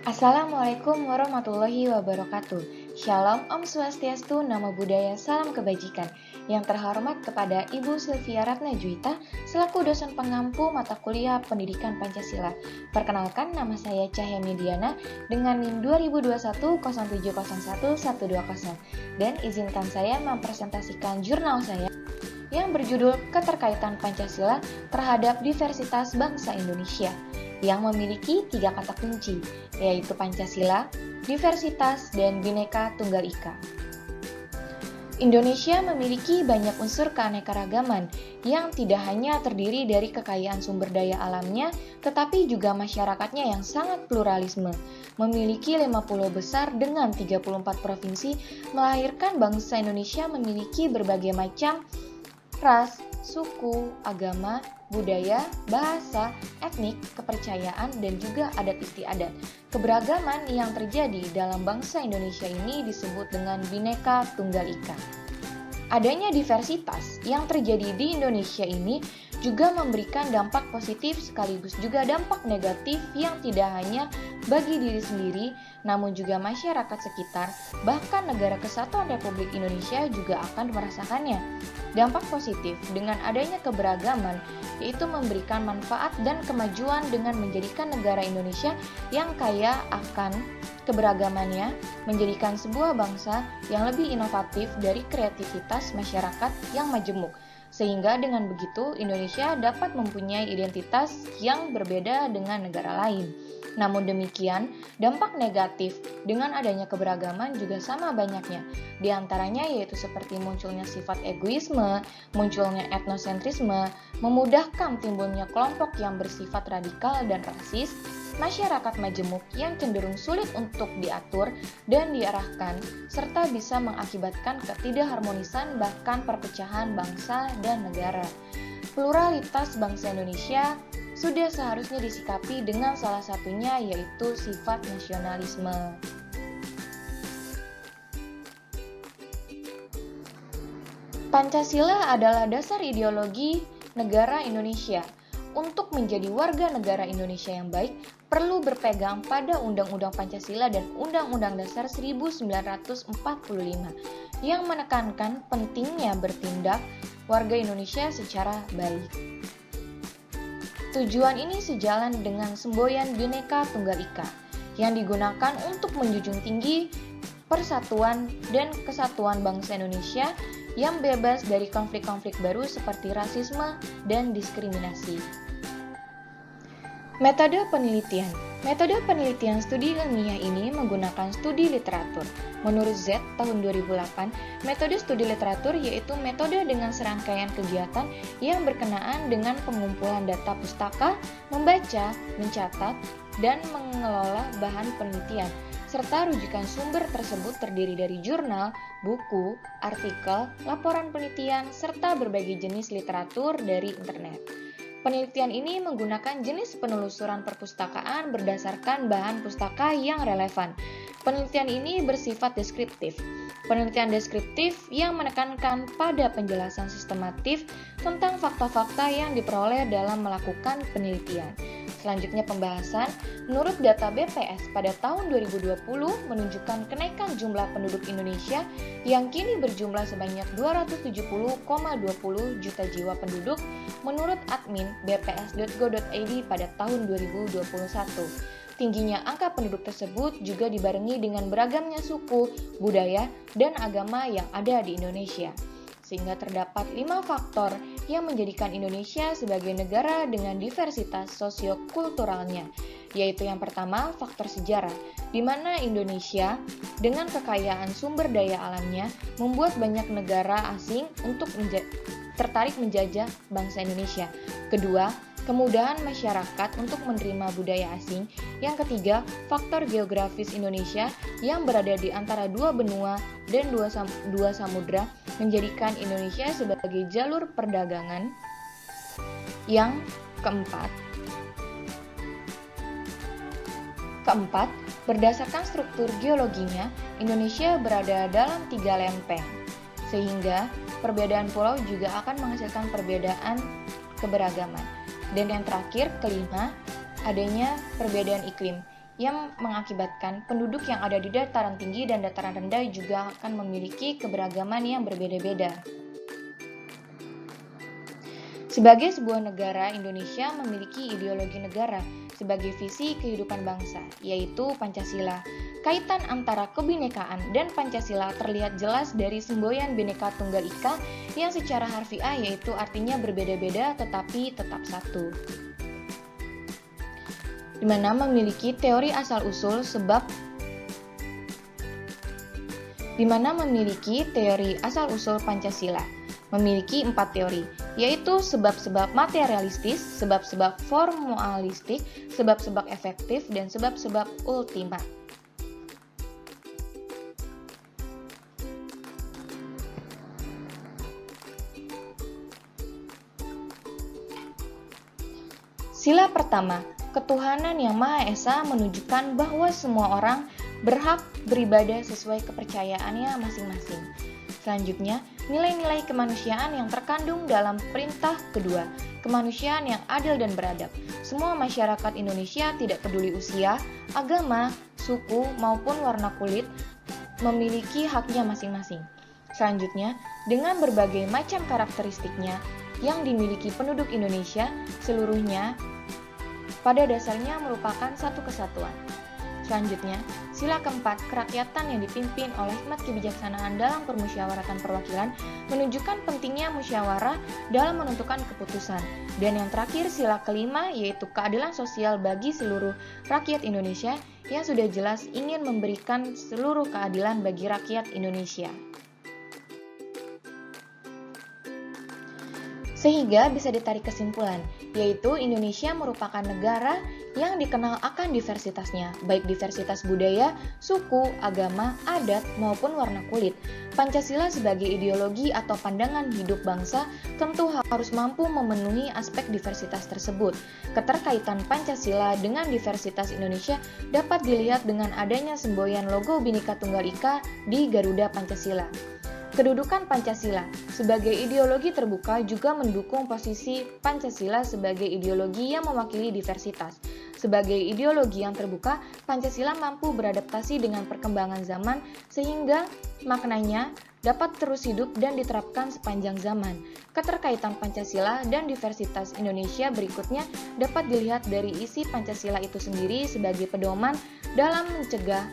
Assalamualaikum warahmatullahi wabarakatuh. Shalom, Om Swastiastu, Namo Buddhaya, Salam Kebajikan. Yang terhormat kepada Ibu Sylvia Ratna Juwita, selaku dosen pengampu mata kuliah Pendidikan Pancasila. Perkenalkan, nama saya Cahya Mediana dengan NIM 202107011120 dan izinkan saya mempresentasikan jurnal saya yang berjudul Keterkaitan Pancasila terhadap Diversitas Bangsa Indonesia, yang memiliki 3 kata kunci, yaitu Pancasila, diversitas, dan Bhinneka Tunggal Ika. Indonesia memiliki banyak unsur keanekaragaman yang tidak hanya terdiri dari kekayaan sumber daya alamnya, tetapi juga masyarakatnya yang sangat pluralisme. Memiliki 50 besar dengan 34 provinsi, melahirkan bangsa Indonesia memiliki berbagai macam ras, suku, agama, budaya, bahasa, etnik, kepercayaan, dan juga adat istiadat. Keberagaman yang terjadi dalam bangsa Indonesia ini disebut dengan Bhinneka Tunggal Ika. Adanya diversitas yang terjadi di Indonesia ini juga memberikan dampak positif sekaligus juga dampak negatif yang tidak hanya bagi diri sendiri, namun juga masyarakat sekitar, bahkan negara kesatuan Republik Indonesia juga akan merasakannya. Dampak positif dengan adanya keberagaman yaitu memberikan manfaat dan kemajuan dengan menjadikan negara Indonesia yang kaya akan keberagamannya, menjadikan sebuah bangsa yang lebih inovatif dari kreativitas masyarakat yang majemuk. Sehingga dengan begitu Indonesia dapat mempunyai identitas yang berbeda dengan negara lain. Namun demikian, dampak negatif dengan adanya keberagaman juga sama banyaknya. Di antaranya yaitu seperti munculnya sifat egoisme, munculnya etnosentrisme, memudahkan timbulnya kelompok yang bersifat radikal dan rasis, masyarakat majemuk yang cenderung sulit untuk diatur dan diarahkan, serta bisa mengakibatkan ketidakharmonisan bahkan perpecahan bangsa dan negara. Pluralitas bangsa Indonesia sudah seharusnya disikapi dengan salah satunya yaitu sifat nasionalisme. Pancasila adalah dasar ideologi negara Indonesia. Untuk menjadi warga negara Indonesia yang baik, perlu berpegang pada Undang-Undang Pancasila dan Undang-Undang Dasar 1945 yang menekankan pentingnya bertindak warga Indonesia secara baik. Tujuan ini sejalan dengan semboyan Bhinneka Tunggal Ika yang digunakan untuk menjunjung tinggi persatuan dan kesatuan bangsa Indonesia yang bebas dari konflik-konflik baru seperti rasisme dan diskriminasi. Metode penelitian. Metode penelitian studi ilmiah ini menggunakan studi literatur. Menurut Z tahun 2008, metode studi literatur yaitu metode dengan serangkaian kegiatan yang berkenaan dengan pengumpulan data pustaka, membaca, mencatat, dan mengelola bahan penelitian, serta rujukan sumber tersebut terdiri dari jurnal, buku, artikel, laporan penelitian, serta berbagai jenis literatur dari internet. Penelitian ini menggunakan jenis penelusuran perpustakaan berdasarkan bahan pustaka yang relevan. Penelitian ini bersifat deskriptif. Penelitian deskriptif yang menekankan pada penjelasan sistematif tentang fakta-fakta yang diperoleh dalam melakukan penelitian. Selanjutnya pembahasan, menurut data BPS pada tahun 2020 menunjukkan kenaikan jumlah penduduk Indonesia yang kini berjumlah sebanyak 270,20 juta jiwa penduduk menurut admin bps.go.id pada tahun 2021. Tingginya angka penduduk tersebut juga dibarengi dengan beragamnya suku, budaya, dan agama yang ada di Indonesia. Sehingga terdapat 5 faktor yang menjadikan Indonesia sebagai negara dengan diversitas sosiokulturalnya, yaitu yang pertama faktor sejarah, di mana Indonesia dengan kekayaan sumber daya alamnya membuat banyak negara asing untuk tertarik menjajah bangsa Indonesia. Kedua, kemudahan masyarakat untuk menerima budaya asing. Yang ketiga, faktor geografis Indonesia yang berada di antara 2 benua dan 2 samudra menjadikan Indonesia sebagai jalur perdagangan. Yang keempat, berdasarkan struktur geologinya, Indonesia berada dalam 3 lempeng, sehingga perbedaan pulau juga akan menghasilkan perbedaan keberagaman. Dan yang terakhir, kelima, adanya perbedaan iklim, yang mengakibatkan penduduk yang ada di dataran tinggi dan dataran rendah juga akan memiliki keberagaman yang berbeda-beda. Sebagai sebuah negara, Indonesia memiliki ideologi negara sebagai visi kehidupan bangsa, yaitu Pancasila. Kaitan antara kebinekaan dan Pancasila terlihat jelas dari semboyan Bhinneka Tunggal Ika yang secara harfiah yaitu artinya berbeda-beda tetapi tetap satu. Di mana memiliki teori asal-usul Pancasila. Memiliki 4 teori, yaitu sebab-sebab materialistis, sebab-sebab formalistik, sebab-sebab efektif, dan sebab-sebab ultima. Sila pertama, ketuhanan yang Maha Esa menunjukkan bahwa semua orang berhak beribadah sesuai kepercayaannya masing-masing. Selanjutnya, nilai-nilai kemanusiaan yang terkandung dalam perintah kedua, kemanusiaan yang adil dan beradab. Semua masyarakat Indonesia tidak peduli usia, agama, suku, maupun warna kulit, memiliki haknya masing-masing. Selanjutnya, dengan berbagai macam karakteristiknya yang dimiliki penduduk Indonesia, seluruhnya pada dasarnya merupakan satu kesatuan. Selanjutnya, sila keempat, kerakyatan yang dipimpin oleh hikmat kebijaksanaan dalam permusyawaratan perwakilan menunjukkan pentingnya musyawarah dalam menentukan keputusan. Dan yang terakhir, sila kelima, yaitu keadilan sosial bagi seluruh rakyat Indonesia yang sudah jelas ingin memberikan seluruh keadilan bagi rakyat Indonesia. Sehingga bisa ditarik kesimpulan, yaitu Indonesia merupakan negara yang dikenal akan diversitasnya, baik diversitas budaya, suku, agama, adat, maupun warna kulit. Pancasila sebagai ideologi atau pandangan hidup bangsa tentu harus mampu memenuhi aspek diversitas tersebut. Keterkaitan Pancasila dengan diversitas Indonesia dapat dilihat dengan adanya semboyan logo Bhinneka Tunggal Ika di Garuda Pancasila. Kedudukan Pancasila sebagai ideologi terbuka juga mendukung posisi Pancasila sebagai ideologi yang mewakili diversitas. Sebagai ideologi yang terbuka, Pancasila mampu beradaptasi dengan perkembangan zaman sehingga maknanya dapat terus hidup dan diterapkan sepanjang zaman. Keterkaitan Pancasila dan diversitas Indonesia berikutnya dapat dilihat dari isi Pancasila itu sendiri sebagai pedoman dalam mencegah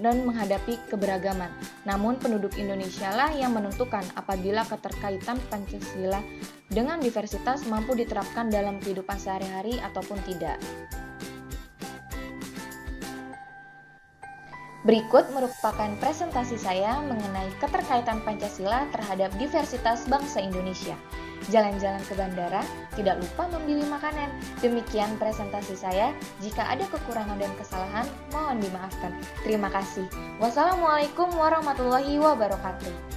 dan menghadapi keberagaman. Namun penduduk Indonesia lah yang menentukan apabila keterkaitan Pancasila dengan diversitas mampu diterapkan dalam kehidupan sehari-hari ataupun tidak. Berikut merupakan presentasi saya mengenai keterkaitan Pancasila terhadap diversitas bangsa Indonesia. Jalan-jalan ke bandara, tidak lupa memilih makanan. Demikian presentasi saya. Jika ada kekurangan dan kesalahan, mohon dimaafkan. Terima kasih. Wassalamualaikum warahmatullahi wabarakatuh.